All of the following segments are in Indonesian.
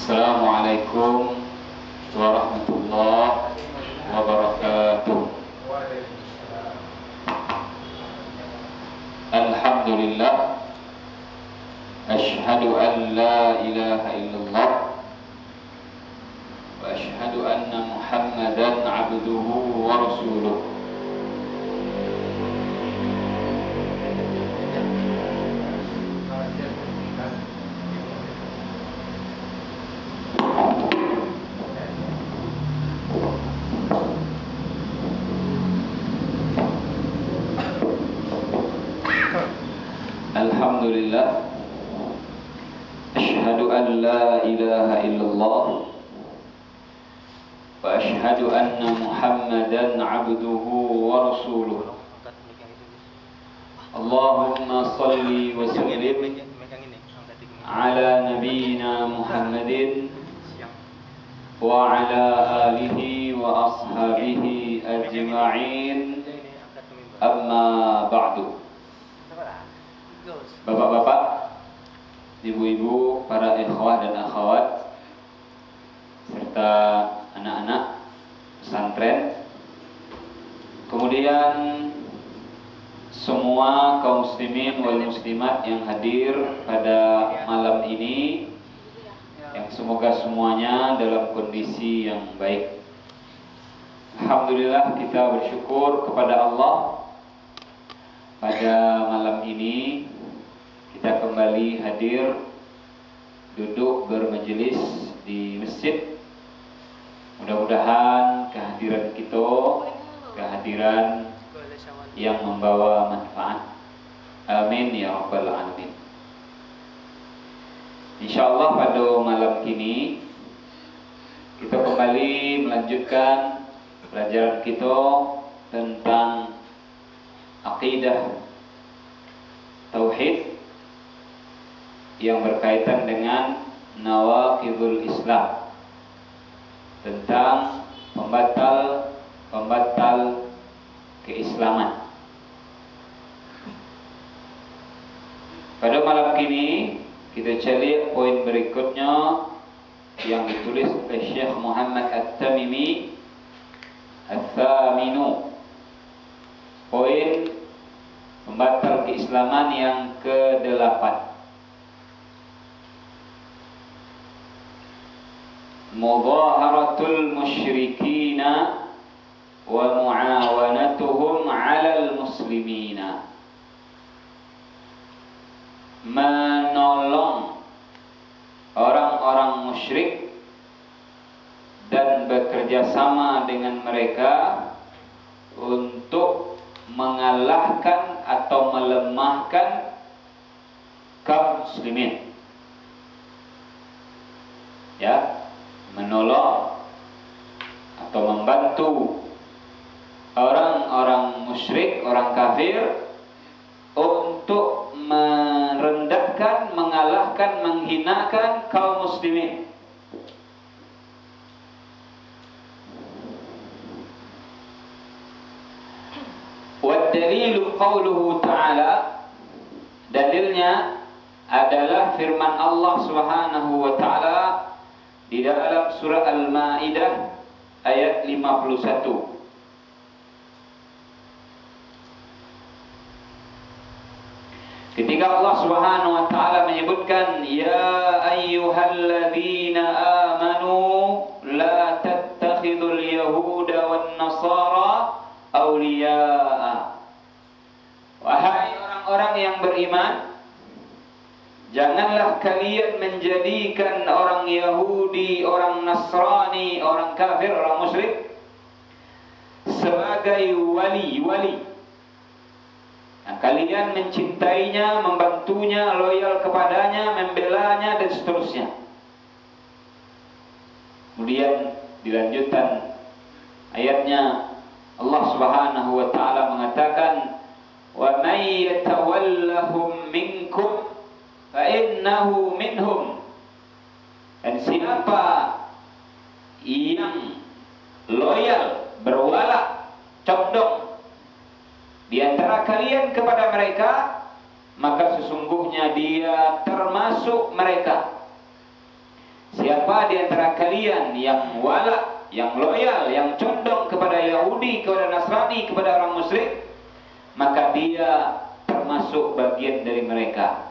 Assalamualaikum warahmatullahi wabarakatuh. Alhamdulillah, asyhadu an la ilaha illallah wa asyhadu anna Muhammadan abduhu wa rasuluh. Alhamdulillah, asyhadu an la ilaha illallah wa asyhadu anna Muhammadan abduhu wa rasuluh. Allahumma salli wa sallim ala nabiyyina Muhammadin wa ala alihi wa ashabihi ajma'in, amma ba'du. Bapak-bapak, ibu-ibu, para ikhwah dan akhwat, serta anak-anak pesantren, kemudian semua kaum muslimin wal muslimat yang hadir pada malam ini, yang semoga semuanya dalam kondisi yang baik. Alhamdulillah, kita bersyukur kepada Allah. Pada malam ini kita kembali hadir duduk bermajelis di masjid. Mudah-mudahan kehadiran kita kehadiran yang membawa manfaat. Amin ya rabbal alamin. Insyaallah pada malam ini kita kembali melanjutkan pelajaran kita tentang aqidah tauhid yang berkaitan dengan nawaqidul Islam, tentang pembatal keislaman. Pada malam ini kita cari poin berikutnya yang ditulis oleh Syekh Muhammad At-Tamimi, Ats-Tsaminu, poin pembatal keislaman yang ke-8. Mudhaharatul musyrikina wa muawanatuhum 'alal muslimina. Menolong orang-orang musyrik dan bekerja sama dengan mereka untuk mengalahkan atau melemahkan kaum muslimin. Ya, menolong atau membantu orang-orang musyrik, orang kafir untuk merendahkan, mengalahkan, menghinakan kaum muslimin. Dalilu qauluhu ta'ala, dalilnya adalah firman Allah Subhanahu wa ta'ala di dalam surah Al-Maidah ayat 51. Ketika Allah Subhanahu wa ta'ala menyebutkan ya ayyuhalladzina amanu la tattakhidul yahuda wan nasara awliya'a. Wahai orang-orang yang beriman, janganlah kalian menjadikan orang Yahudi, orang Nasrani, orang kafir, orang musyrik sebagai wali-wali. Nah, kalian mencintainya, membantunya, loyal kepadanya, membelanya, dan seterusnya. Kemudian dilanjutkan ayatnya, Allah Subhanahu wa ta'ala mengatakan, wa may yatawallahum minkum fa innahu minhum. Dan siapa yang loyal, berwala, condong di antara kalian kepada mereka, maka sesungguhnya dia termasuk mereka. Siapa di antara kalian yang wala, yang loyal, yang condong kepada Yahudi, kepada Nasrani, kepada orang musyrik, maka dia termasuk bagian dari mereka.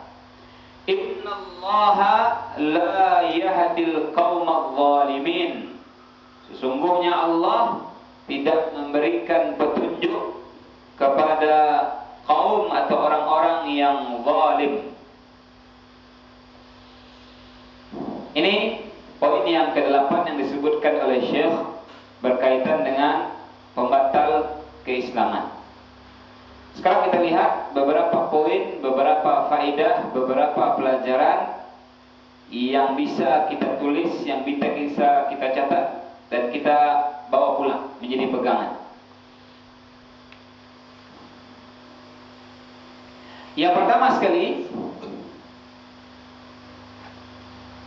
Innallaha la yahdil qaumadz zalimin. Sesungguhnya Allah tidak memberikan petunjuk kepada kaum atau orang-orang yang zalim. Ini poin yang ke-8 yang disebutkan oleh Syekh berkaitan dengan pembatal keislaman. Sekarang kita lihat beberapa poin, beberapa faedah, beberapa pelajaran yang bisa kita tulis, yang bisa kita catat dan kita bawa pulang menjadi pegangan. Yang pertama sekali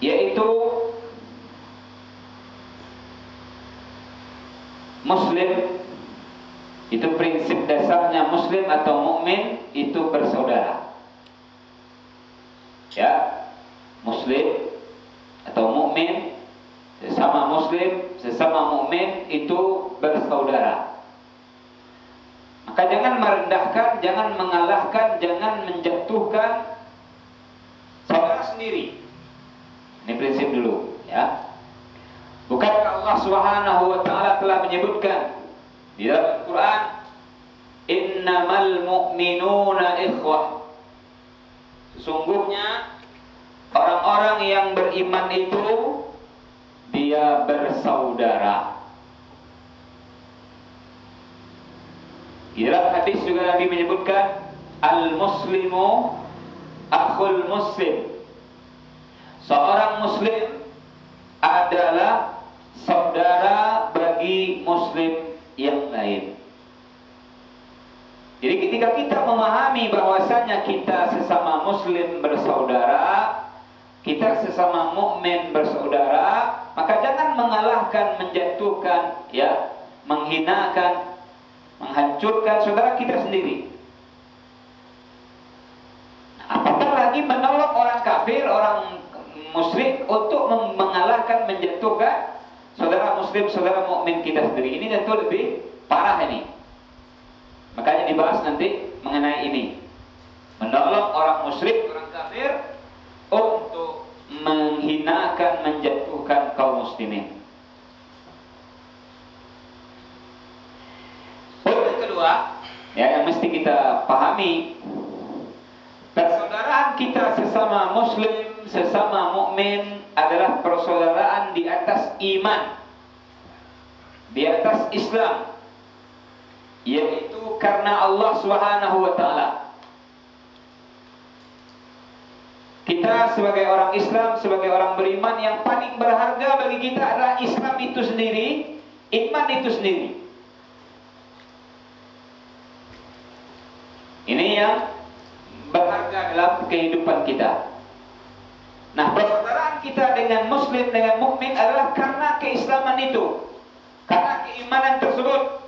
yaitu Muslim, itu prinsip dasarnya Muslim atau mukmin itu bersaudara. Ya, Muslim atau mukmin, sesama Muslim, sesama mukmin itu bersaudara. Maka jangan merendahkan, jangan mengalahkan, jangan menjatuhkan saudara sendiri. Ini prinsip dulu, ya. Bukankah Allah Subhanahu wa taala telah menyebutkan di dalam Al-Quran, innamal mu'minuna ikhwah. Sesungguhnya orang-orang yang beriman itu dia bersaudara. Di dalam hadis juga Nabi menyebutkan al-muslimu akhul muslim. Seorang muslim adalah saudara bagi muslim yang lain. Jadi ketika kita memahami bahwasanya kita sesama muslim bersaudara, kita sesama mukmin bersaudara, maka jangan mengalahkan, menjatuhkan, ya, menghinakan, menghancurkan saudara kita sendiri. Apatah lagi menolong orang kafir, orang musyrik untuk mengalahkan, menjatuhkan saudara muslim, saudara mukmin kita sendiri. Ini tentu lebih parah ini. Makanya dibahas nanti mengenai ini. Menolong orang musyrik, orang kafir untuk menghinakan, menjatuhkan kaum muslimin. Poin kedua, ya, yang mesti kita pahami, persaudaraan kita sesama muslim, sesama mukmin adalah persaudaraan di atas iman, di atas Islam, yaitu karena Allah Subhanahu wa taala. Kita sebagai orang Islam, sebagai orang beriman, yang paling berharga bagi kita adalah Islam itu sendiri, iman itu sendiri. Ini yang berharga dalam kehidupan kita. Nah, persaudaraan kita dengan muslim, dengan mukmin adalah karena keislaman itu, karena keimanan tersebut,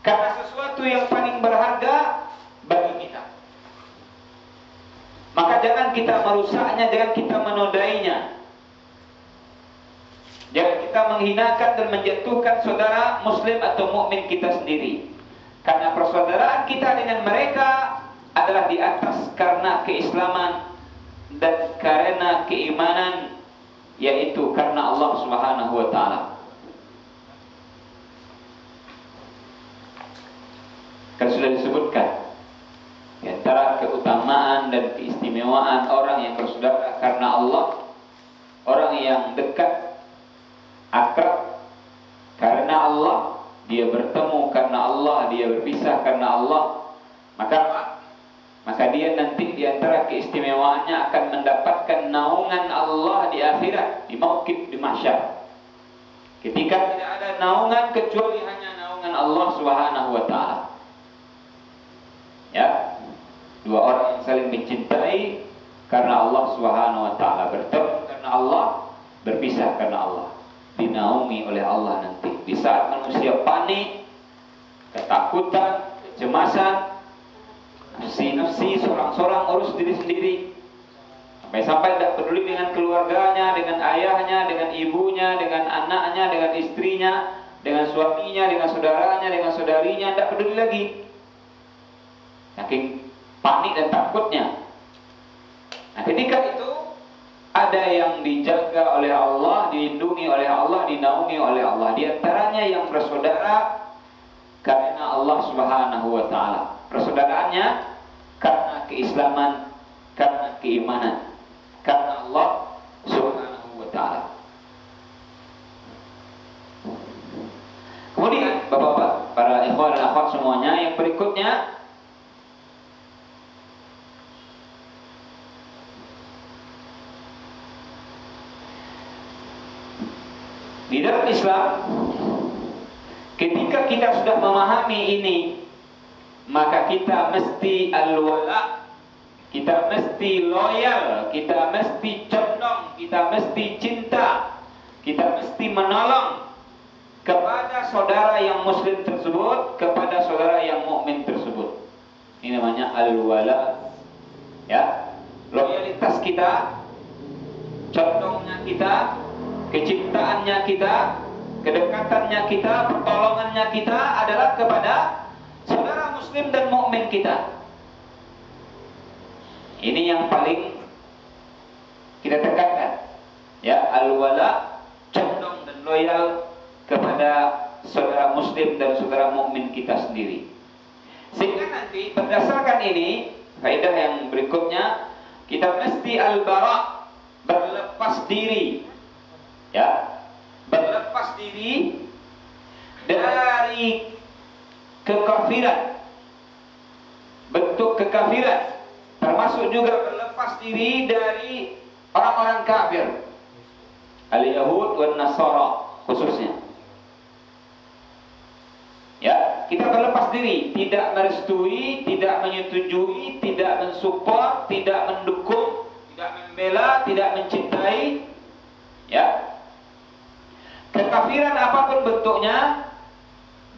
karena sesuatu yang paling berharga bagi kita. Maka jangan kita merusaknya, jangan kita menodainya, jangan kita menghinakan dan menjatuhkan saudara muslim atau mukmin kita sendiri. Karena persaudaraan kita dengan mereka adalah di atas karena keislaman dan karena keimanan, yaitu karena Allah Subhanahu wa taala. Kan sudah disebutkan di antara keutamaan dan keistimewaan orang yang bersaudara karena Allah, orang yang dekat, akrab karena Allah, dia bertemu karena Allah, dia berpisah karena Allah, maka dia nanti di antara keistimewaannya akan mendapatkan naungan Allah di akhirat, di mauqif, di mahsyar. Ketika tidak ada naungan kecuali hanya naungan Allah Subhanahu wa taala. Ya, dua orang yang saling mencintai karena Allah Subhanahu wa taala, bertemu karena Allah, berpisah karena Allah, dinaungi oleh Allah nanti. Di saat manusia panik, ketakutan, kecemasan, nafsi-nafsi, seorang-seorang urus diri sendiri, Sampai-sampai tidak peduli dengan keluarganya, dengan ayahnya, dengan ibunya, dengan anaknya, dengan istrinya, dengan suaminya, dengan saudaranya, dengan saudarinya, tidak peduli lagi. Saking panik dan takutnya. Nah, ketika itu ada yang dijaga oleh Allah, dilindungi oleh Allah, dinaungi oleh Allah. Di antaranya yang bersaudara karena Allah Subhanahu wa taala. Persaudaraannya karena keislaman, karena keimanan, karena Allah Subhanahu wa taala. Kemudian Bapak-bapak, para ikhwan dan akhwat semuanya, yang berikutnya di dalam Islam, ketika kita sudah memahami ini, maka kita mesti al-wala, kita mesti loyal, kita mesti condong, kita mesti cinta, kita mesti menolong kepada saudara yang muslim tersebut, kepada saudara yang mukmin tersebut. Ini namanya al-wala. Ya, loyalitas kita, condongnya kita, kecintaannya kita, kedekatannya kita, pertolongannya kita adalah kepada saudara muslim dan mukmin kita. Ini yang paling kita tekankan. Ya, al-wala, condong dan loyal kepada saudara muslim dan saudara mukmin kita sendiri. Sehingga nanti berdasarkan ini, faedah yang berikutnya, kita mesti al-bara, berlepas diri. Ya, berlepas diri dari kekafiran, bentuk kekafiran, termasuk juga berlepas diri dari orang-orang kafir, al-Yahud wan Nasara khususnya. Ya, kita berlepas diri, tidak merestui, tidak menyetujui, tidak mensupport, tidak mendukung, tidak membela, tidak mencintai, ya, kekafiran apapun bentuknya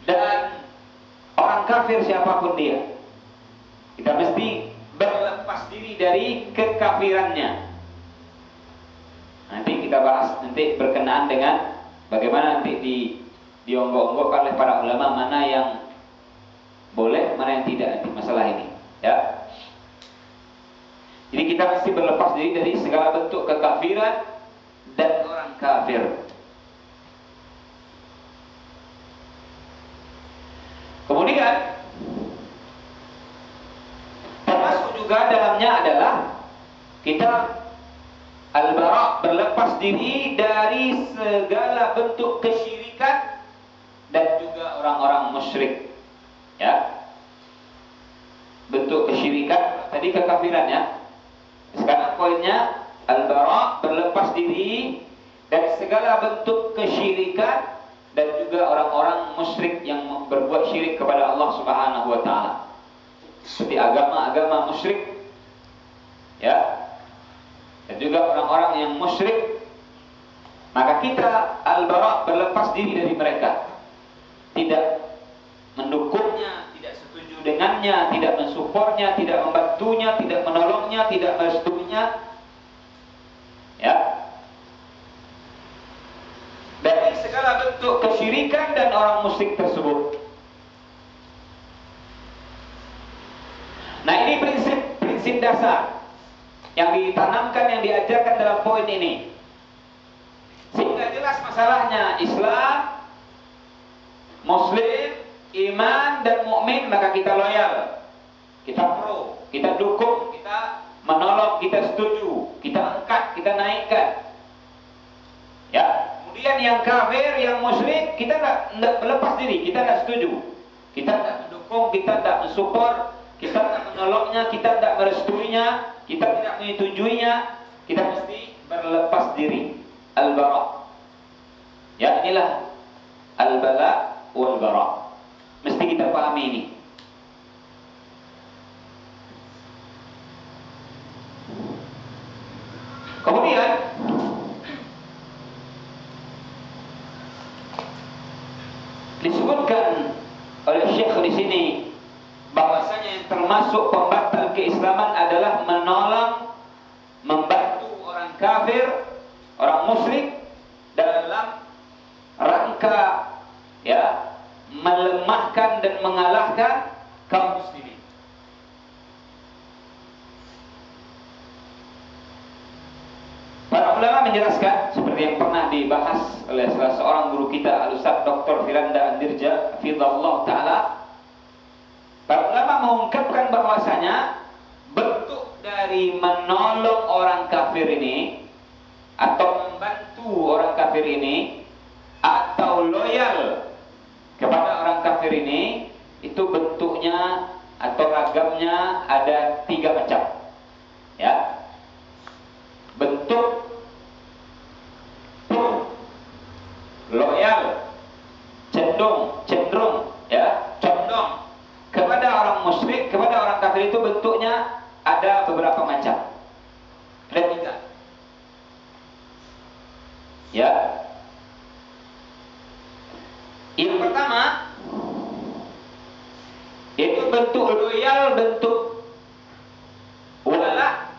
dan orang kafir siapapun dia. Kita mesti berlepas diri dari kekafirannya. Nanti kita bahas nanti berkenaan dengan bagaimana nanti dionggok-onggok oleh para ulama mana yang boleh, mana yang tidak nanti masalah ini. Ya. Jadi kita mesti berlepas diri dari segala bentuk kekafiran dan orang kafir. Kemudian termasuk juga dalamnya adalah kita al-bara, berlepas diri dari segala bentuk kesyirikan dan juga orang-orang musyrik. Ya, bentuk kesyirikan tadi kekafiran ya. Sekarang poinnya al-bara, berlepas diri dari segala bentuk kesyirikan dan juga orang-orang musyrik yang berbuat syirik kepada Allah Subhanahu wa taala. Seperti agama-agama musyrik. Ya. Dan juga orang-orang yang musyrik. Maka kita al-bara, berlepas diri dari mereka. Tidak mendukungnya, tidak setuju dengannya, tidak mensupportnya, tidak membantunya, tidak menolongnya, tidak merestuinya. Ya. Dari segala bentuk kesyirikan dan orang musyrik tersebut. Nah, ini prinsip dasar yang ditanamkan, yang diajarkan dalam poin ini. Sehingga jelas masalahnya Islam, Muslim, iman dan mukmin, maka kita loyal, kita pro, kita dukung, kita menolong, kita setuju, kita angkat, kita naikkan. Ya, kemudian yang kafir, yang musyrik, kita tidak melepas diri, kita tidak setuju, kita tidak mendukung, kita tidak mensupport, kita tidak menolongnya, kita tidak merestuinya, kita tidak menyetujuinya, kita mesti berlepas diri. Al-bara. Ya, inilah al-bala wal bara. Mesti kita pahami ini. Kemudian disebutkan oleh Syekh di sini bahwasanya yang termasuk pembatal keislaman adalah menolong, membantu kafir, orang musyrik dalam rangka ya melemahkan dan mengalahkan kaum muslimin. Para ulama menjelaskan seperti yang pernah dibahas oleh salah seorang guru kita, Al-Ustaz Dr. Firanda Andirja, hafizahullah taala. Para ulama mengungkapkan bahwasanya bentuk dari menolong orang kafir ini atau membantu orang kafir ini atau loyal kepada orang kafir ini itu bentuknya atau ragamnya ada 3 macam. Ya. Bentuk loyal, cenderung ya, condong kepada orang musyrik, kepada orang kafir itu bentuknya ada beberapa macam. Ada 3. Ya. Yang pertama itu bentuk loyal, bentuk wala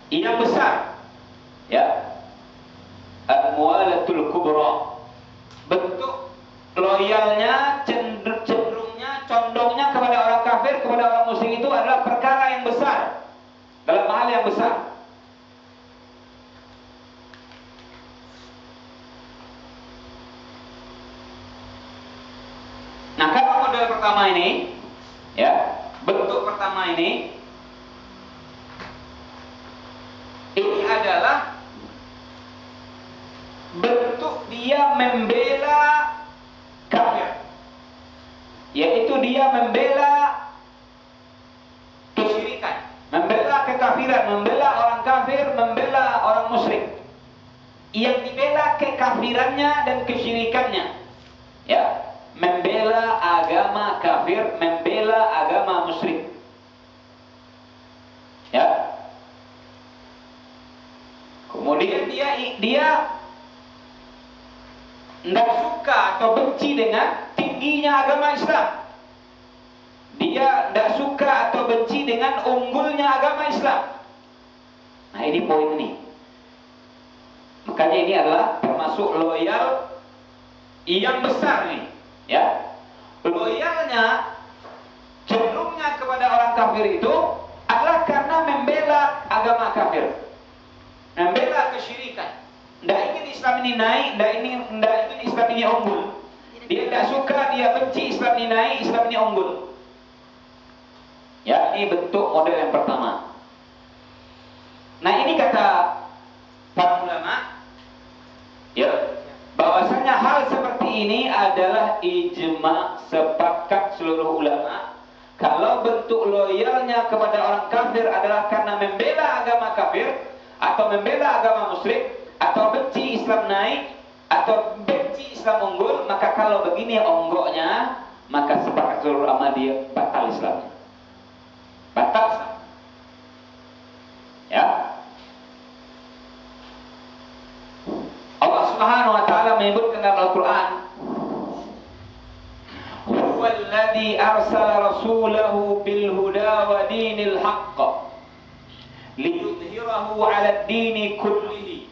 yang besar, ya, al-muwalatul kubra. Bentuk loyalnya, cenderungnya, condongnya kepada orang kafir, kepada orang musyrik itu adalah perkara yang besar, dalam hal yang besar. Nah, kalau model pertama ini, ya, bentuk pertama ini adalah bentuk dia membela kafir, yaitu dia membela kesyirikan, membela kekafiran, membela orang kafir, membela orang musyrik. Yang dibela kekafirannya dan kesyirikannya, ya, membela agama kafir, membela agama musyrik, ya. Kemudian dia tidak suka atau benci dengan tingginya agama Islam. Dia tidak suka atau benci dengan unggulnya agama Islam. Nah, ini poin ini. Makanya ini adalah termasuk loyal yang besar nih, ya. Loyalnya, cenderungnya kepada orang kafir itu adalah karena membela agama kafir, membela kesyirikan. Tidak ingin Islam ini naik, tidak ingin Islam ini unggul. Dia tidak suka, dia benci Islam ini naik, Islam ini unggul. Ya, ini bentuk model yang pertama. Nah, ini kata para ulama, ya, bahwasanya hal seperti ini adalah ijma, sepakat seluruh ulama. Kalau bentuk loyalnya kepada orang kafir adalah karena membela agama kafir atau membela agama musyrik, atau benci Islam naik, atau benci Islam unggul, maka kalau begini onggoknya, maka sepakat seluruh ulama dia batal Islamnya. Batal Islam. Ya. Allah Subhanahu wa taala menyebutkan dalam Al-Qur'an, "Huwallazi arsala rasulahu bil huda wa dinil haqq liyudhhirahu 'ala ad-dini kullihi."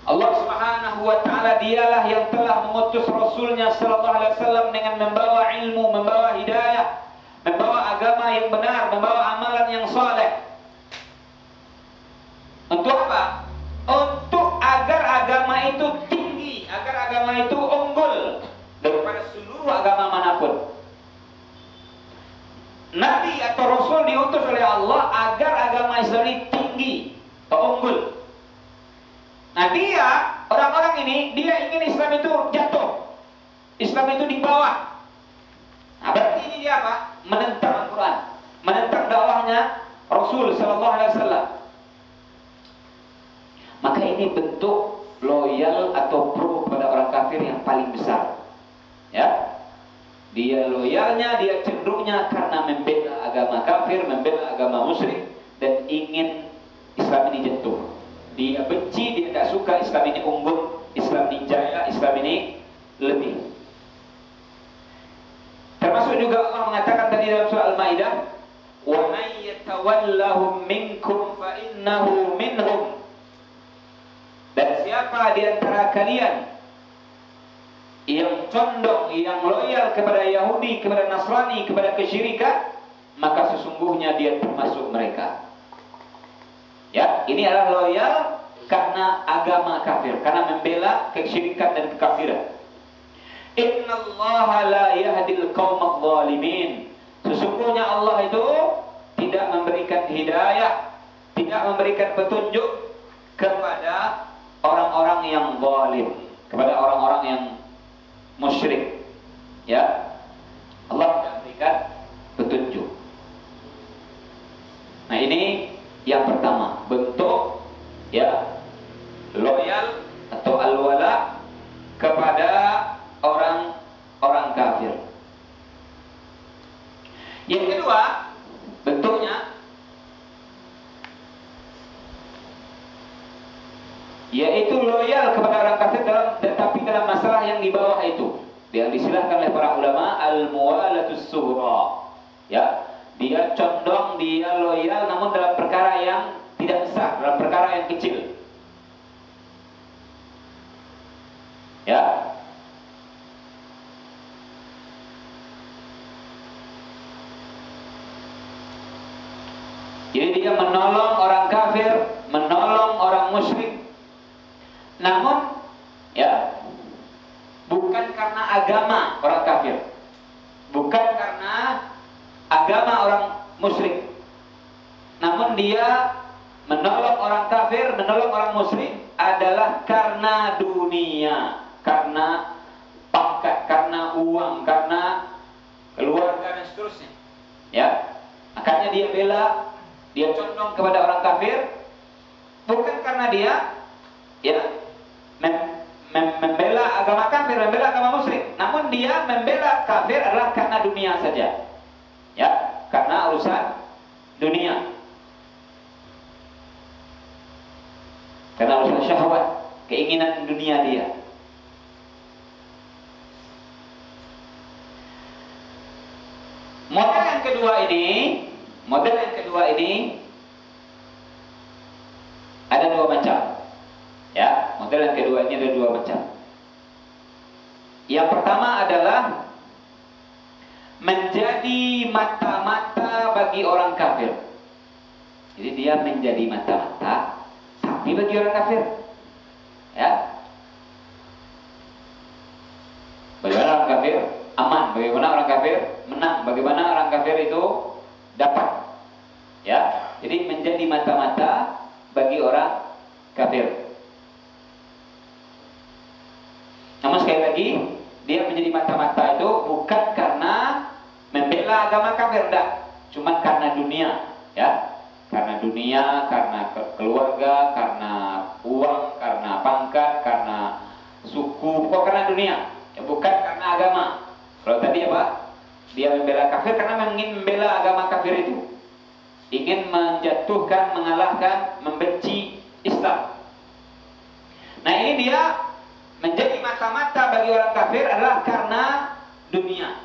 Allah Subhanahu wa taala dialah yang telah mengutus Rasulnya sallallahu alaihi wasallam dengan membawa ilmu, membawa hidayah, membawa agama yang benar, membawa amalan yang saleh. Untuk apa? Untuk agar agama itu tinggi, agar agama itu unggul daripada seluruh agama manapun. Nabi atau Rasul diutus oleh Allah agar agama Islam ini tinggi, unggul. Nah, dia, orang-orang ini, dia ingin Islam itu jatuh, Islam itu di bawah. Nah, berarti ini dia apa? Menentang Al-Quran, menentang dakwahnya Rasul Sallallahu Alaihi Wasallam. Maka ini bentuk loyal atau pro kepada orang kafir yang paling besar. Ya, dia loyalnya, dia cenderungnya karena membela agama kafir, membela agama musyrik, dan ingin Islam ini jatuh. Dia benci, dia tidak suka Islam ini unggul, Islam ini jaya, Islam ini lebih. Termasuk juga Allah mengatakan tadi dalam surah Al-Maidah, "Wa may yatawallahum minkum fa innahu minhum. Dan siapa di antara kalian yang condong, yang loyal kepada Yahudi, kepada Nasrani, kepada kesyirikan, maka sesungguhnya dia termasuk mereka. Ya, ini adalah loyal karena agama kafir, karena membela kesyirikan dan kekafiran. Innallaha la yahdil qaumadz zalimin. Sesungguhnya Allah itu tidak memberikan hidayah, tidak memberikan petunjuk kepada orang-orang yang zalim, kepada orang-orang yang musyrik. Ya, Allah tidak memberikan petunjuk. Nah, ini yang pertama, bentuk ya loyal atau al-wala kepada orang-orang kafir. Yang kedua, bentuknya yaitu loyal kepada orang kafir tetapi dalam masalah yang di bawah itu, yang disilahkan oleh para ulama al-muwalatus sughra. Ya, dia condong, dia loyal namun dalam perkara yang tidak besar, dalam perkara yang kecil. Ya. Jadi dia menolong orang kafir, menolong orang musyrik. Namun ya, bukan karena agama orang kafir, bukan karena agama orang musyrik, namun dia menolong orang kafir, menolong orang musyrik adalah karena dunia, karena pangkat, karena uang, karena keluarga dan seterusnya. Ya, makanya dia bela, dia condong kepada orang kafir, bukan karena dia ya membela agama kafir, membela agama musyrik, namun dia membela kafir adalah karena dunia saja. Ya, karena urusan dunia, karena urusan syahwat, keinginan dunia dia. Model yang kedua ini ada dua macam. Ya, model yang kedua ini ada dua macam. Yang pertama adalah menjadi mata-mata bagi orang kafir. Jadi dia menjadi mata-mata tapi bagi orang kafir. Ya. Bagaimana orang kafir aman, bagaimana orang kafir menang, bagaimana orang kafir itu dapat. Ya. Jadi menjadi mata-mata bagi orang kafir. Namun sekali lagi, dia menjadi mata-mata itu bukan karena membela agama kafir, enggak, cuma karena dunia, ya, karena dunia, karena keluarga, karena uang, karena pangkat, karena suku, pokoknya karena dunia, ya, bukan karena agama. Kalau tadi apa? Dia membela kafir karena ingin membela agama kafir itu, ingin menjatuhkan, mengalahkan, membenci Islam. Nah, ini dia menjadi mata-mata bagi orang kafir adalah karena dunia.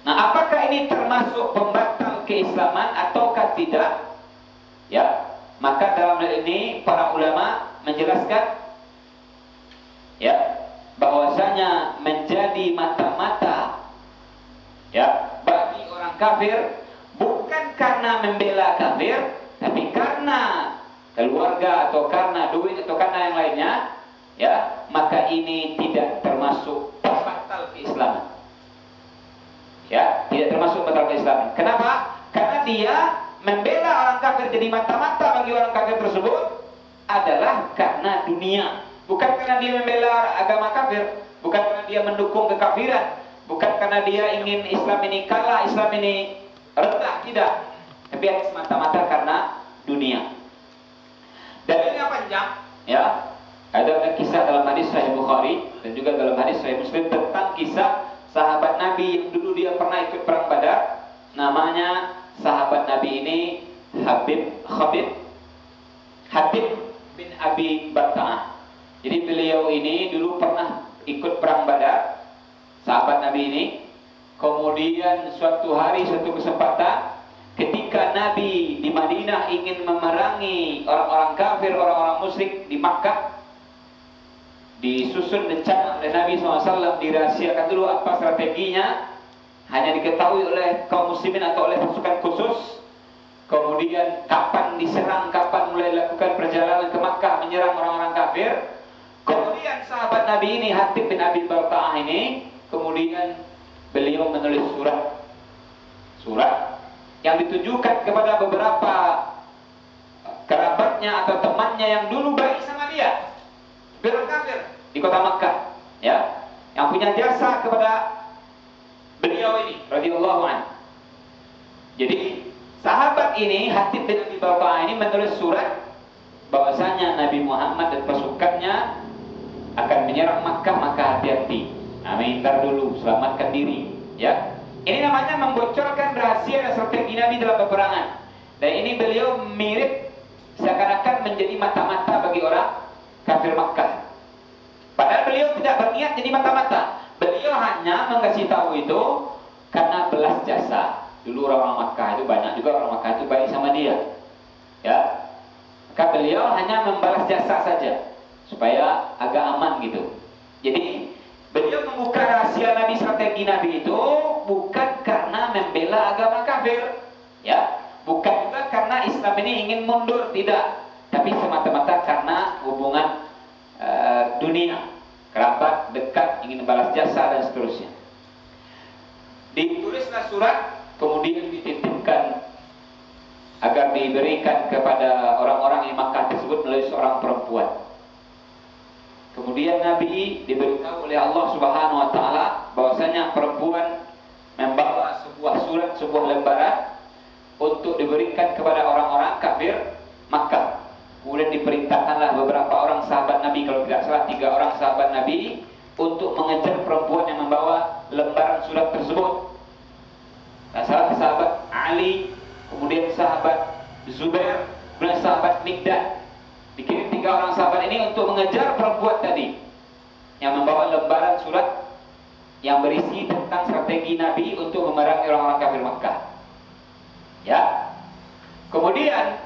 Nah, apakah ini termasuk pembatal keislaman ataukah tidak? Ya, maka dalam hal ini para ulama menjelaskan ya bahwasanya menjadi mata-mata ya bagi orang kafir bukan karena membela kafir, tapi karena keluarga atau karena duit atau karena yang lainnya, ya, maka ini tidak termasuk pembatal keislaman. Ya, tidak termasuk pembatal keislaman. Kenapa? Karena dia membela orang kafir, jadi mata-mata bagi orang kafir tersebut adalah karena dunia, bukan karena dia membela agama kafir, bukan karena dia mendukung kekafiran, bukan karena dia ingin Islam ini kalah, Islam ini rendah, tidak. Tapi semata-mata karena dunia. Dalilnya panjang, ya. Ada kisah dalam hadis Sahih Bukhari dan juga dalam hadis Sahih Muslim tentang kisah sahabat Nabi yang dulu dia pernah ikut perang Badar. Namanya sahabat Nabi ini Habib bin Abi Balta'ah. Jadi beliau ini dulu pernah ikut perang Badar, sahabat Nabi ini. Kemudian suatu hari, suatu kesempatan, ketika Nabi di Madinah ingin memerangi orang-orang kafir, orang-orang musyrik di Makkah, disusun rencana oleh Nabi SAW, dirahasiakan dulu apa strateginya, hanya diketahui oleh kaum muslimin atau oleh pasukan khusus. Kemudian kapan diserang, kapan mulai lakukan perjalanan ke Makkah menyerang orang-orang kafir. Kemudian sahabat Nabi ini, Hatib bin Abi Balta'ah ini, kemudian beliau menulis surat yang ditujukan kepada beberapa kerabatnya atau temannya yang dulu baik sama dia, orang kafir di kota Makkah, ya, yang punya jasa kepada beliau ini radhiyallahu anhu. Jadi sahabat ini, Hatib bin Abi Balta'ah ini menulis surat bahwasanya Nabi Muhammad dan pasukannya akan menyerang Makkah, maka hati-hati. Ntar dulu, selamatkan diri, ya. Ini namanya membocorkan rahasia dan strategi Nabi dalam peperangan. Dan ini beliau mirip seakan-akan menjadi mata-mata bagi orang kafir Makkah. Padahal beliau tidak berniat jadi mata-mata. Beliau hanya mengasih tahu itu karena belas jasa. Dulu orang-orang Makkah itu banyak juga orang Makkah itu baik sama dia, ya. Maka beliau hanya membalas jasa saja supaya agak aman gitu. Jadi beliau membuka rahasia Nabi, strategi Nabi itu bukan karena membela agama kafir, ya, bukan juga karena Islam ini ingin mundur, tidak, tapi semata-mata karena hubungan dunia, kerabat dekat, ingin balas jasa dan seterusnya. Ditulislah surat, kemudian dititipkan agar diberikan kepada orang-orang yang Makkah tersebut melalui seorang perempuan. Kemudian Nabi diberitahu oleh Allah Subhanahu wa taala bahwasanya perempuan membawa sebuah surat, sebuah lembaran untuk diberikan kepada orang-orang kafir Makkah. Kemudian diperintahkanlah beberapa orang sahabat Nabi, kalau tidak salah 3 orang sahabat Nabi, untuk mengejar perempuan yang membawa lembaran surat tersebut. Salah sahabat Ali, kemudian sahabat Zubair, kemudian sahabat Mikdad. Dikirim 3 orang sahabat ini untuk mengejar perempuan tadi yang membawa lembaran surat yang berisi tentang strategi Nabi untuk memerangi orang-orang kafir Makkah. Ya. Kemudian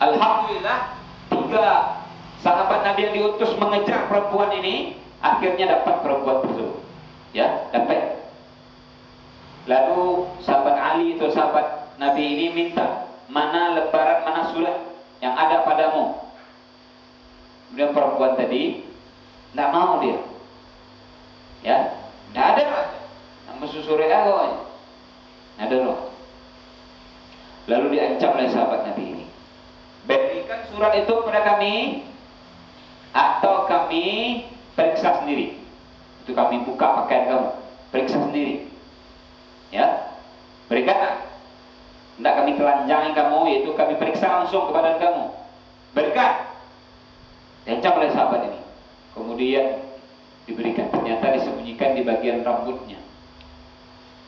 alhamdulillah 3 sahabat Nabi yang diutus mengejar perempuan ini akhirnya dapat perempuan tersebut. Ya, dapat. Lalu sahabat Ali atau sahabat Nabi ini minta, mana lembaran, mana surat yang ada padamu. Kemudian perempuan tadi tidak mau dia, ya, tidak ada, nama susuri aku, ada loh. Lalu diancam oleh sahabat Nabi ini, berikan surat itu kepada kami atau kami periksa sendiri. Itu kami buka pakaian kamu, periksa sendiri, ya, berikan. Tidak kami telanjangi kamu, yaitu kami periksa langsung ke badan kamu. Berikan. Diancam oleh sahabat ini. Kemudian diberikan. Ternyata disembunyikan di bagian rambutnya.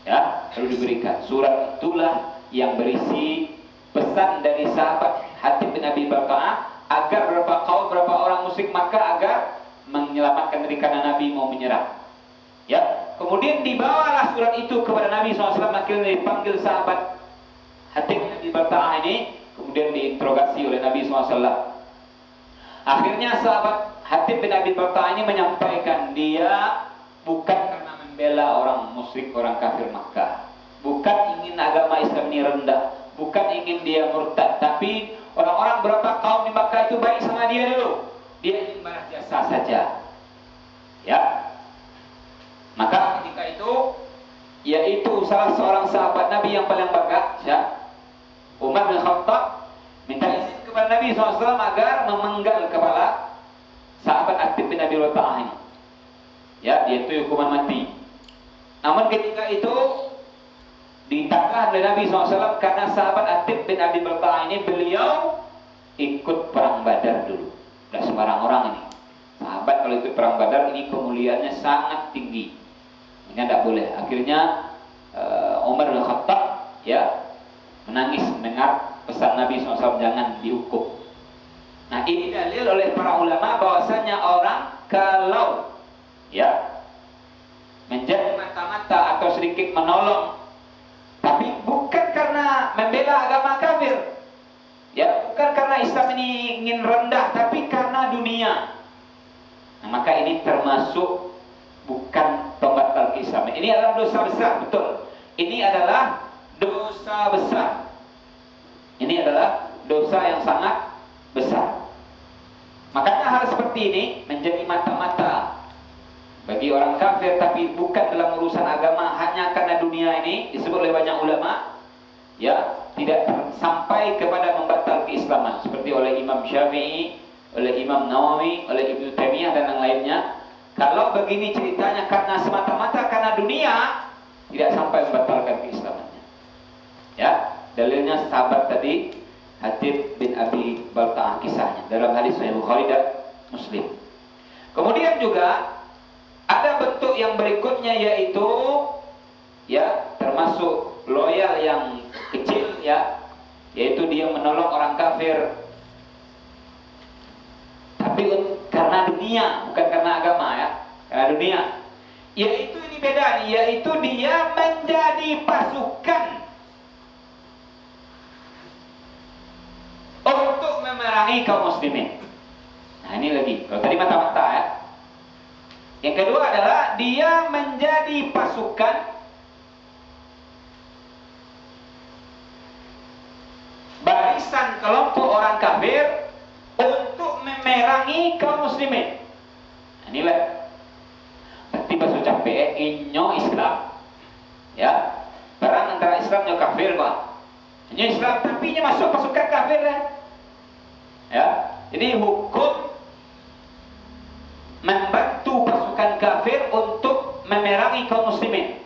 Ya, lalu diberikan. Surat itulah yang berisi pesan dari sahabat Hatib bin Abi Balta'ah agar beberapa orang musyrik Makkah agar menyelamatkan diri karena Nabi mau menyerang. Ya, kemudian dibawalah surat itu kepada Nabi SAW. Akhirnya dipanggil sahabat Hatib bin Abi Balta'ah ini, kemudian diinterogasi oleh Nabi SAW. Akhirnya sahabat Hatib bin Abi Balta'ah ini menyampaikan dia bukan karena membela orang musyrik, orang kafir Makkah, bukan ingin agama Islam ini rendah, bukan ingin dia murtad, tapi orang-orang berapa kaum di Makkah itu baik sama dia dulu, dia ingin balas jasa saja, ya. Maka ketika itu, yaitu salah seorang sahabat Nabi yang paling bagat, ya, Umar bin Khattab, minta izin kepada Nabi SAW agar memenggal kepala sahabat Hatib bin Abi Balta'ah ini, ya, yaitu hukuman mati. Namun ketika itu ditahan oleh Nabi SAW karena sahabat Hatib bin Abi Balta'ah ini beliau ikut perang Badar dulu. Tidak sembarang orang ini. Sahabat kalau ikut perang Badar ini kemuliaannya sangat tinggi. Ini tidak boleh. Akhirnya Umar bin Khattab, ya, menangis mendengar pesan Nabi SAW jangan dihukum. Nah, ini dalil oleh para ulama bahwasanya orang kalau, ya, menjadi mata-mata atau sedikit menolong, tapi bukan Islam ini ingin rendah, tapi karena dunia. Nah, maka ini termasuk bukan pembatal keislaman. Ini adalah dosa besar, betul. Ini adalah dosa besar. Ini adalah dosa yang sangat besar. Makanya hal seperti ini menjadi mata-mata bagi orang kafir, tapi bukan dalam urusan agama, hanya karena dunia ini disebut oleh banyak ulama, ya, tidak sampai kepada membatal keislaman, seperti oleh Imam Syafi'i, oleh Imam Nawawi, oleh Ibnu Taimiyah dan yang lainnya. Kalau begini ceritanya karena semata-mata karena dunia, tidak sampai membatalkan keislamannya. Ya, dalilnya sahabat tadi Hatib bin Abi Balta'ah kisahnya dalam hadis Sahih Bukhari dan Muslim. Kemudian juga ada bentuk yang berikutnya, yaitu ya termasuk loyal yang kecil, ya, yaitu dia menolong orang kafir tapi karena dunia, bukan karena agama, ya, karena dunia. Yaitu ini beda nih, yaitu dia menjadi pasukan untuk memerangi kaum muslimin. Nah ini lagi, kalau tadi mata-mata, ya. Yang kedua adalah dia menjadi pasukan barisan kelompok orang kafir untuk memerangi kaum muslimin. Nah, inilah berarti bahasa capek inyo Islam, ya, barang antara Islam dan kafir, Pak. Inyo Islam tapi inyo masuk pasukan kafir, ya. Jadi hukum membantu pasukan kafir untuk memerangi kaum muslimin.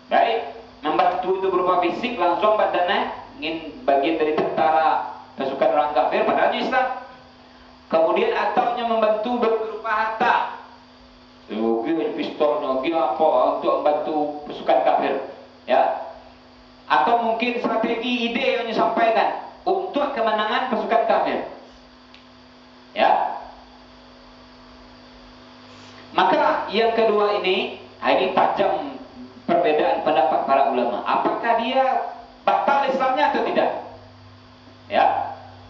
Baik, membantu itu berupa fisik langsung badannya, ingin bagian dari tentara pasukan orang kafir padahal Islam. Kemudian ataunya membantu berupa harta, pistol, apa untuk membantu pasukan kafir, ya. Atau mungkin strategi, ide yang disampaikan untuk kemenangan pasukan kafir, ya. Maka yang kedua ini tajam perbedaan pendapat para ulama. Apakah dia batal Islamnya atau tidak? Ya,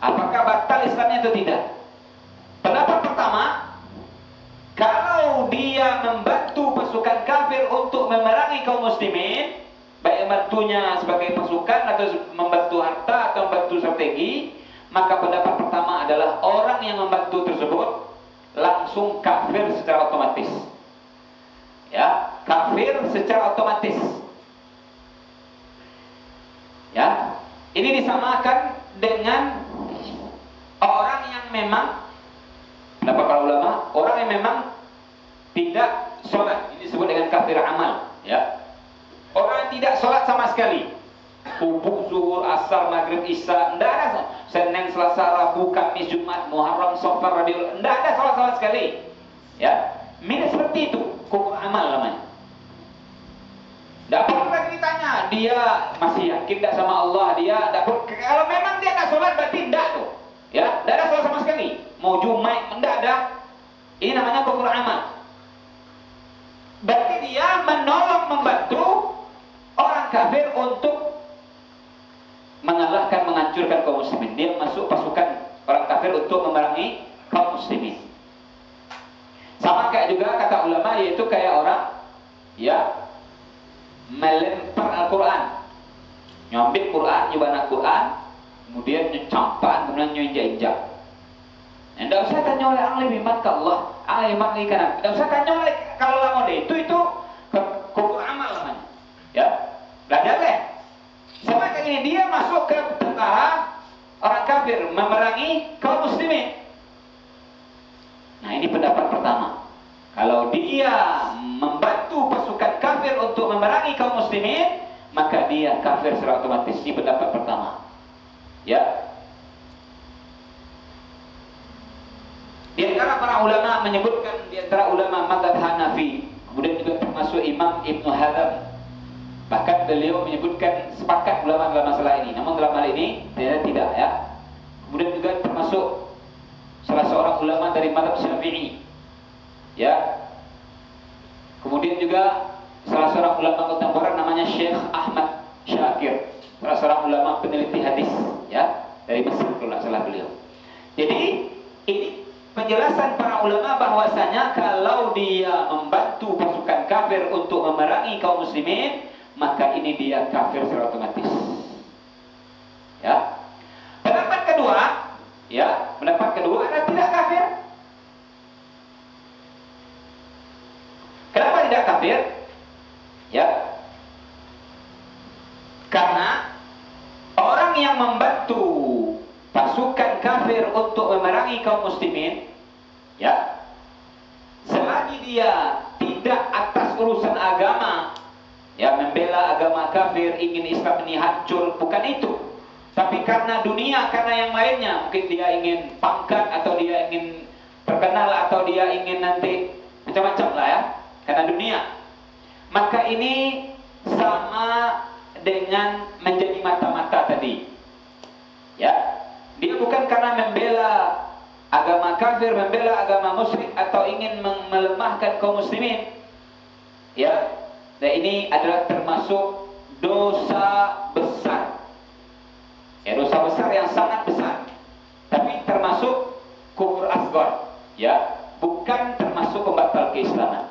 apakah batal Islamnya atau tidak? Pendapat pertama, kalau dia membantu pasukan kafir untuk memerangi kaum muslimin, baik membantunya sebagai pasukan atau membantu harta atau membantu strategi, maka pendapat pertama adalah orang yang membantu tersebut langsung kafir secara otomatis. Ya, kafir secara otomatis. Ya, ini disamakan dengan orang yang memang, pendapat para ulama, orang yang memang tidak sholat, ini disebut dengan kafir amal, ya. Orang yang tidak sholat sama sekali, subuh, zuhur, asar, maghrib, isya, tidak ada. Senin, Selasa, Rabu, Kamis, Jumat, Muharram, Safar, Rabiul, tidak ada sholat sekali, ya. Mirip seperti itu, kufur amal namanya. Tidak perlu lagi ditanya, dia masih yakin tidak sama Allah, dia tidak perlu. Kalau memang dia tidak sholat berarti tidak tuh, ya, tidak ada sholat sama sekali. Mau Jumat, tidak ada. Ini namanya kufur amal. Berarti dia menolong, membantu orang kafir untuk mengalahkan, menghancurkan kaum muslimin. Dia masuk pasukan orang kafir untuk memerangi kaum muslimin. Sama kayak juga kata ulama, yaitu kayak orang, ya, melempar Al-Quran, nyambil Quran, nyobana Quran, kemudian nyecampan, kemudian nyinjak-injak. Tidak usah tanya oleh ahli iman ke Allah, ahli iman ke kanan. Tidak usah tanya oleh kalau lama itu kufur amal namanya, ya. Belajar deh. Sama kayak gini, dia masuk ke tentara orang kafir memerangi kaum muslimin. Nah ini pendapat pertama. Kalau dia membantu pasukan kafir untuk memerangi kaum muslimin, maka dia kafir secara otomatis. Ini pendapat pertama, ya. Di antara para ulama menyebutkan, di antara ulama mazhab Hanafi, kemudian juga termasuk Imam Ibnu Hazm, bahkan beliau menyebutkan sepakat ulama dalam masalah ini. Namun dalam hal ini ternyata tidak, ya. Kemudian juga termasuk salah seorang ulama dari mazhab Syafi'i, ya. Kemudian juga salah seorang ulama kontemporer namanya Syekh Ahmad Syakir, salah seorang ulama peneliti hadis, ya, dari Mesir kalau tidak salah beliau. Jadi ini penjelasan para ulama bahwasanya kalau dia membantu pasukan kafir untuk memerangi kaum muslimin, maka ini dia kafir secara otomatis. Ya. Pendapat kedua adalah tidak kafir. Kenapa tidak kafir? Ya. Karena orang yang membantu pasukan kafir untuk memerangi kaum muslimin, ya, selagi dia tidak atas urusan agama, ya, membela agama kafir, ingin Islam ini hancur, bukan itu. Tapi karena dunia, karena yang lainnya, mungkin dia ingin pangkat, atau dia ingin terkenal, atau dia ingin nanti macam-macam lah ya, karena dunia. Maka ini sama dengan menjadi mata-mata tadi. Ya. Dia bukan karena membela agama kafir, membela agama musyrik, atau ingin melemahkan kaum muslimin. Ya. Dan ini adalah termasuk dosa besar. Ya, dosa besar yang sangat besar. Tapi termasuk kufur asghar. Ya, bukan termasuk pembatal keislaman.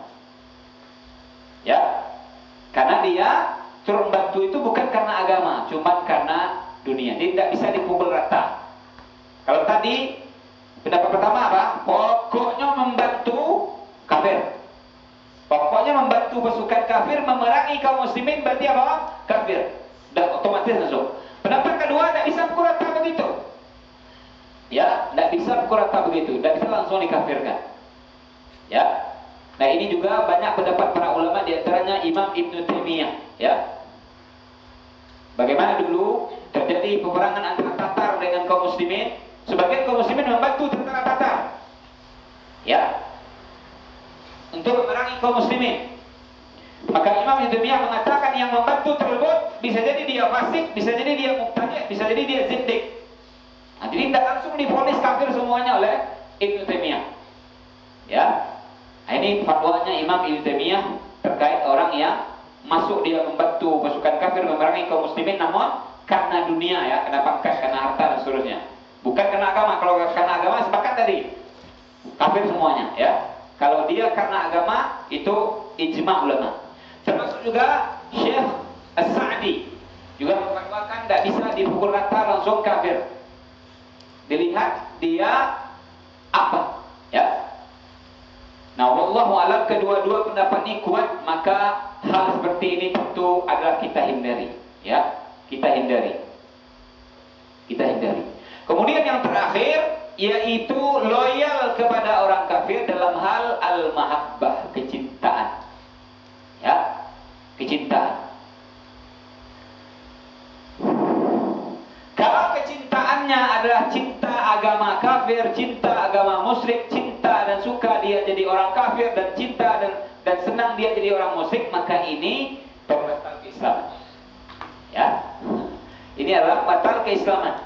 Ya. Karena dia turun bantu itu bukan karena agama, cuma karena dunia. Dia tidak bisa dipukul rata. Kalau tadi pendapat pertama apa? Pokoknya membantu kafir. Pokoknya membantu pasukan kafir memerangi kaum muslimin, berarti apa? Kafir. Dan otomatis masuk. Pendapat kedua, tidak bisa pukul rata begitu. Ya, tidak bisa pukul rata begitu. Tidak bisa langsung dikafirkan. Ya. Nah, ini juga banyak pendapat para ulama, di antaranya Imam Ibnu Taimiyah. Ya. Bagaimana dulu terjadi peperangan antara Tatar dengan kaum muslimin? Sebagian kaum muslimin membantu tentara Tatar, ya, untuk memerangi kaum muslimin. Maka Imam Ibnu Taimiyah mengatakan yang membantu tersebut bisa jadi dia fasik, bisa jadi dia mubtadi', bisa jadi dia zindik. Nah, jadi tidak langsung divonis kafir semuanya oleh Ibnu Taimiyah. Ya, nah, ini fatwanya Imam Ibnu Taimiyah terkait orang yang masuk dia membantu pasukan kafir memerangi kaum muslimin, namun karena dunia, ya, karena pangkat, karena harta dan seterusnya. Bukan karena agama. Kalau karena agama sepakat tadi, kafir semuanya, ya. Kalau dia karena agama, itu ijma' ulama. Termasuk juga Syekh As-Sa'di juga mengatakan tidak bisa dipukul rata langsung kafir. Dilihat dia apa, ya. Nah, wallahu a'lam, kedua-dua pendapat ini kuat, maka hal seperti ini tentu adalah kita hindari, ya. Kita hindari. Kemudian yang terakhir, yaitu loyal kepada orang kafir dalam hal al-mahabbah, kecintaan. Ya, kecintaan. Kalau kecintaannya adalah cinta agama kafir, cinta agama musyrik, cinta dan suka dia jadi orang kafir, dan cinta dan senang dia jadi orang musyrik, maka ini pembatal keislaman. Ya, ini adalah batal keislaman.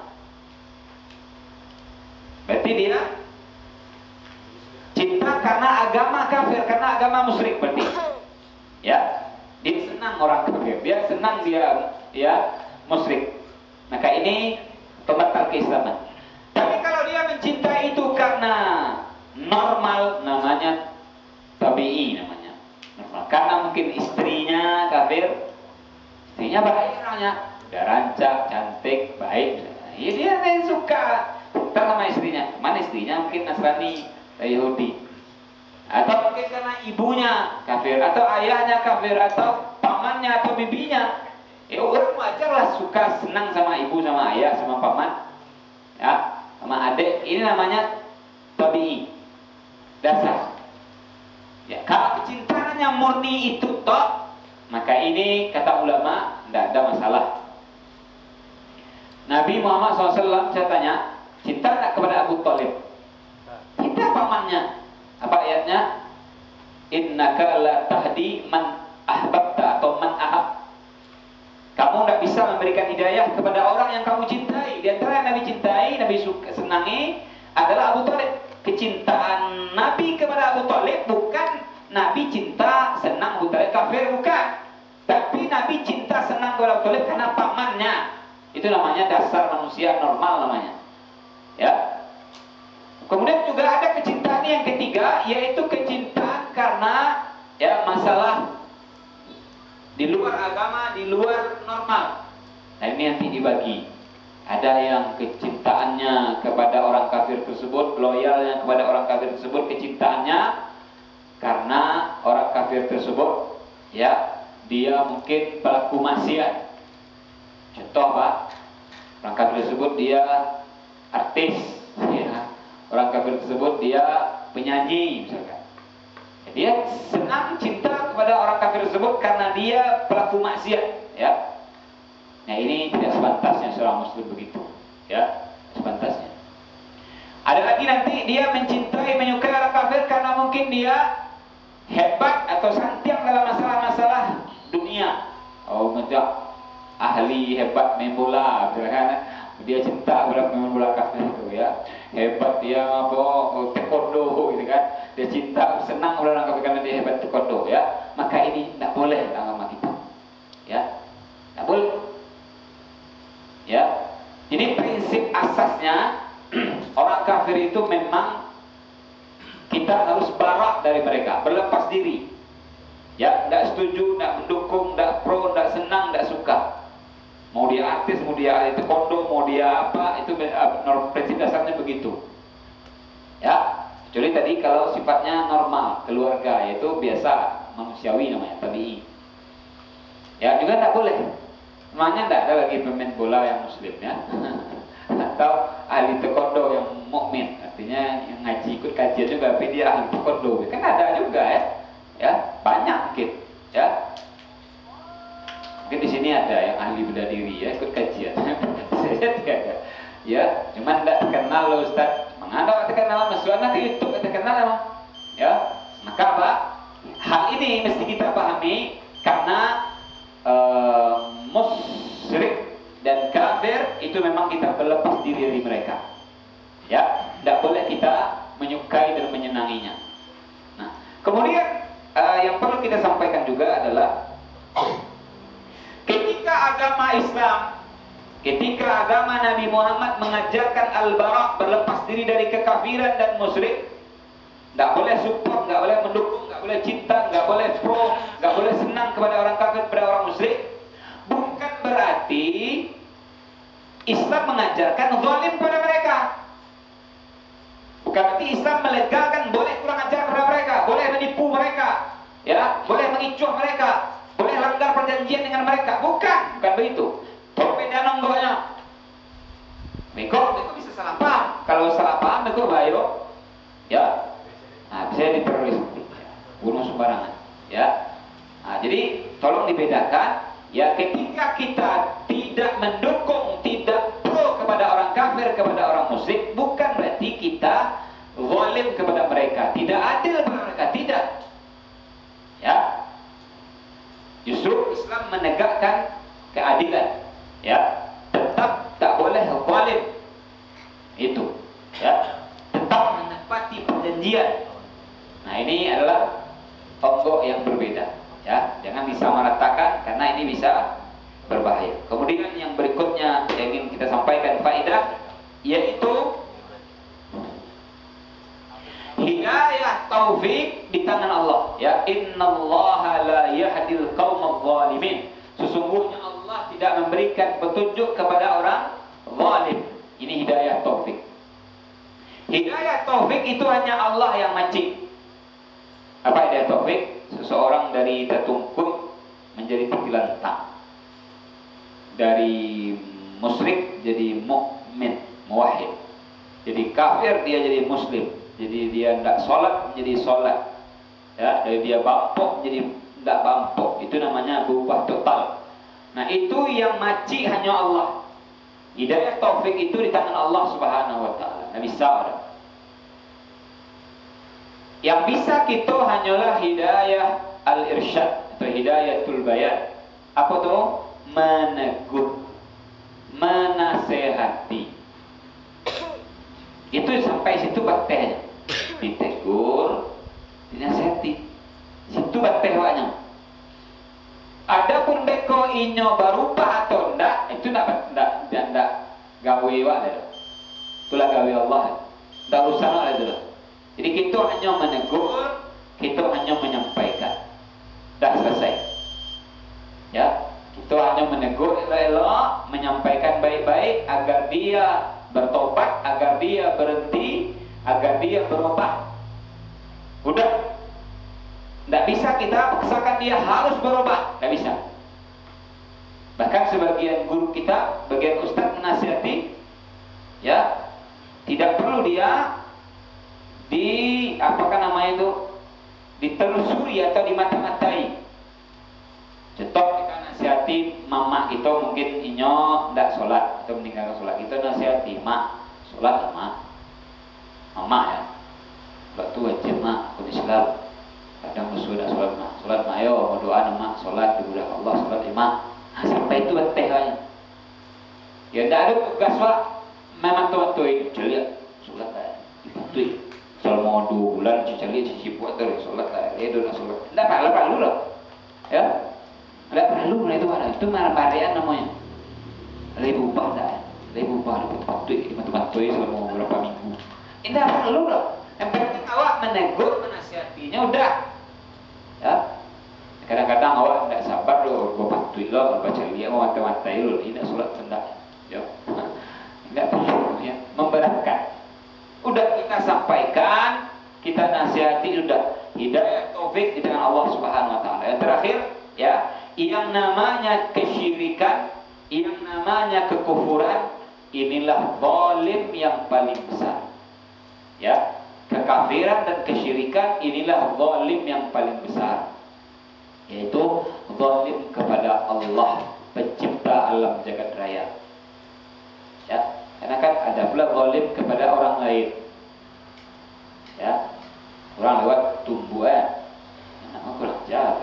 Berarti dia cinta karena agama kafir, karena agama musyrik berarti. Ya, dia senang orang kafir, dia senang dia, ya, musyrik. Maka ini pembatal keislaman. Tapi kalau dia mencintai itu karena normal, namanya tabi'i, namanya normal. Karena mungkin istrinya kafir, istrinya baik orangnya, udah rancak, cantik, baik. Ya, dia suka sama istrinya. Mana istrinya mungkin Nasrani, Yahudi. Atau mungkin karena ibunya kafir, atau ayahnya kafir, atau pamannya atau bibinya. Ya, orang wajar lah suka senang sama ibu, sama ayah, sama paman, ya, sama adik. Ini namanya tabi'i, dasar. Ya, kalau kecintaannya murni itu toh, maka ini kata ulama tidak ada masalah. Nabi Muhammad SAW, saya tanya, cinta tak kepada Abu Thalib? Cinta pamannya. Apa ayatnya? Innaka la tahdi man ahbabta, atau man ahab. Kamu tidak bisa memberikan hidayah kepada orang yang kamu cintai. Di antara yang Nabi cintai, Nabi senangi adalah Abu Thalib. Kecintaan Nabi kepada Abu Thalib bukan Nabi cinta senang Abu Thalib kafir, bukan. Tapi Nabi cinta senang kepada Abu Thalib karena pamannya. Itu namanya dasar manusia normal namanya. Ya. Kemudian juga ada kecintaan yang ketiga, yaitu kecintaan karena ya masalah di luar agama, di luar normal. Nah ini nanti dibagi. Ada yang kecintaannya kepada orang kafir tersebut, loyalnya kepada orang kafir tersebut, kecintaannya karena orang kafir tersebut ya dia mungkin pelaku maksiat. Contoh Pak, orang kafir tersebut dia artis, ya. Orang kafir tersebut dia penyanyi misalkan. Dia senang cinta kepada orang kafir tersebut karena dia pelaku maksiat, ya. Nah ini tidak sepantasnya seorang muslim begitu, ya, sepantasnya. Ada lagi nanti dia mencintai, menyukai orang kafir karena mungkin dia hebat atau santiang dalam masalah-masalah dunia. Oh, menjadi ahli hebat main bola, misalkan dia cinta kepada pemain bola kafir itu, ya. Hebat dia apa taekwondo gitu kan. Dia cinta, senang kepada orang kafir karena dia hebat taekwondo, ya. Maka ini tidak boleh agama kita. Ya. Tidak boleh. Ya. Jadi prinsip asasnya orang kafir itu memang kita harus barak dari mereka, berlepas diri. Ya, tidak setuju, tidak mendukung, tidak pro, tidak senang, tidak suka. Mau dia artis, mau dia ahli taekwondo, mau dia apa, itu prinsip dasarnya begitu. Ya, kecuali tadi kalau sifatnya normal, keluarga, yaitu biasa, manusiawi namanya, tabii. Ya, juga tidak boleh. Namanya tidak ada lagi pemain bola yang muslim, ya. Atau ahli taekwondo yang mukmin, artinya yang ngaji ikut kajian juga, tapi dia ahli taekwondo. Kan ada juga, ya. Ya, banyak mungkin, ya. Mungkin di sini ada yang ahli bela diri, ya, ikut kajian. Saya tidak ada. Ya, cuman tidak terkenal loh Ustaz. Mengapa terkenal? Masukkan ke YouTube terkenal emang. Ya, maka apa? Hal ini mesti kita pahami karena musyrik dan kafir itu memang kita berlepas diri dari mereka. Ya, tidak boleh kita menyukai dan menyenanginya. Nah, kemudian yang perlu kita sampaikan juga adalah ketika agama Islam, ketika agama Nabi Muhammad mengajarkan al-bara', berlepas diri dari kekafiran dan musyrik, tidak boleh support, tidak boleh mendukung, tidak boleh cinta, tidak boleh pro, tidak boleh senang kepada orang kafir, kepada orang musyrik. Bukan berarti Islam mengajarkan zalim kepada mereka. Bukan berarti Islam melegalkan boleh kurang ajar kepada mereka, boleh menipu mereka, ya, boleh mengicuh mereka, boleh langgar perjanjian dengan mereka. Bukan begitu. Berbeda nonggoknya. Beko bisa salah paham. Kalau salah paham itu bahaya. Ya. Nah, bisa diteroris, bunuh sembarangan. Ya. Nah, jadi tolong dibedakan. Ya, ketika kita tidak mendukung, tidak pro kepada orang kafir, kepada orang musyrik, bukan berarti kita zalim kepada mereka, tidak adil kepada mereka, tidak. Ya. Justru Islam menegakkan keadilan. Ya. Tetap tak boleh zalim. Itu. Ya. Tetap menepati perjanjian. Nah, ini adalah onggok yang berbeda. Ya, jangan disamaratakan karena ini bisa berbahaya. Kemudian yang berikutnya yang ingin kita sampaikan faedah yaitu hidayah taufik di tangan Allah. Ya, innallaha la yahdil qaumadz zalimin. Sesungguhnya Allah tidak memberikan petunjuk kepada orang zalim. Ini hidayah taufik. Hidayah taufik itu hanya Allah yang macik. Apa hidayah taufik? Seseorang dari tertungkul menjadi tergeletak, dari musyrik jadi mukmin, muwahhid, jadi kafir dia jadi muslim, jadi dia tidak sholat menjadi sholat, ya, dari dia bampok jadi tidak bampok. Itu namanya berubah total. Nah, itu yang maci hanya Allah. Hidayah taufik itu di tangan Allah Subhanahu wa taala. Nah, bisa ada. Yang bisa kita hanyalah hidayah al-irsyad atau hidayatul bayan. Apa tuh? Menegur, menasehati. Itu sampai situ baktehnya. Ditegur, dinasehati. Situ baktehnya. Adapun beko inyo berubah atau ndak, itu ndak gawe wae. Itulah gawe Allah. Tidak usah lah itu. Jadi kita hanya menegur, kita hanya menyampaikan. Dah selesai. Ya, kita hanya menegur elok-elok, menyampaikan baik-baik agar dia bertobat, agar dia berhenti, agar dia berubah. Udah. Tidak bisa kita paksakan dia harus berubah. Tidak bisa. Bahkan sebagian guru kita, bagian ustaz menasihati, ya, tidak perlu dia ditelusuri atau dimata-matai. Contoh kita nasihati mama kita mungkin inyo ndak sholat atau meninggalkan sholat, kita nasihati mak sholat mak, mama ya, waktu wajib mak aku Islam, kadang musuh ndak sholat mak yo mau doa mak sholat dimudah Allah sholat mak. Nah, sampai itu beteh aja. Ya ndak ada tugas pak, memang tuan-tuan celia sholat aja dibantuin. Selama 2 bulan cicali cici buat terus sholat lah, dia doa sholat. Ndak perlu loh, ya. Nggak perlu lah itu marah-marahan namanya. Lebih upah dah, lebih upah dapat patuh selama beberapa minggu. Ini nggak perlu loh. Yang penting awak menegur, menasihatinya udah. Ya. Kadang-kadang awak nggak sabar loh, gua patuh loh, baca dia mau mata-mata loh, ini sholat hendak. Ya. Nggak perlu ya, memberatkan. Udah kita sampaikan, kita nasihati udah. Hidayah taufik di tangan Allah Subhanahu wa taala. Yang terakhir, ya, yang namanya kesyirikan, yang namanya kekufuran, inilah zalim yang paling besar. Ya, kekafiran dan kesyirikan inilah zalim yang paling besar. Yaitu zalim kepada Allah, pencipta alam jagat raya. Ya, karena kan ada pula zalim kepada orang lain. Ya, orang lewat tumbuhan, nama kurang jahat.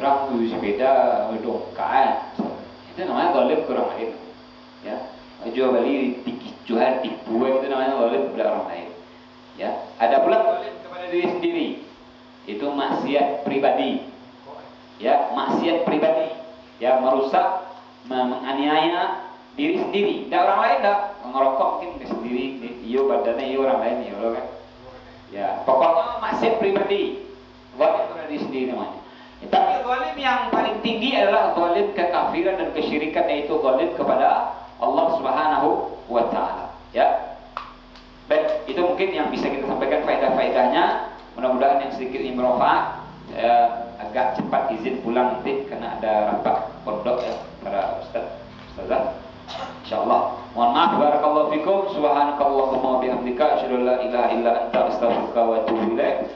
Orang beli sepeda dongkaan, itu namanya zalim ke orang lain. Ya, jual beli jual tipu itu namanya zalim kepada orang lain. Ya, ada pula zalim kepada diri sendiri, itu maksiat pribadi. Ya, maksiat pribadi, ya, merusak, menganiaya diri sendiri. Tidak orang lain dah, ngerokok mungkin diri sendiri, iyo badannya iyo orang lain iyo kan. Ya, pokoknya maksiat pribadi, zalim kepada diri sendiri namanya. Tapi zalim yang paling tinggi adalah zalim kekafiran dan kesyirikan, yaitu zalim kepada Allah Subhanahu wa taala. Ya. Baik, itu mungkin yang bisa kita sampaikan faedah-faedahnya. Mudah-mudahan yang sedikit ini bermanfaat. Agak cepat izin pulang nanti karena ada rapat pondok ya para ustazah. Insyaallah. Mohon maaf, barakallahu fikum. Subhanakallahumma wa bihamdika asyhadu an la ilaha illa anta astaghfiruka wa atubu ilaik.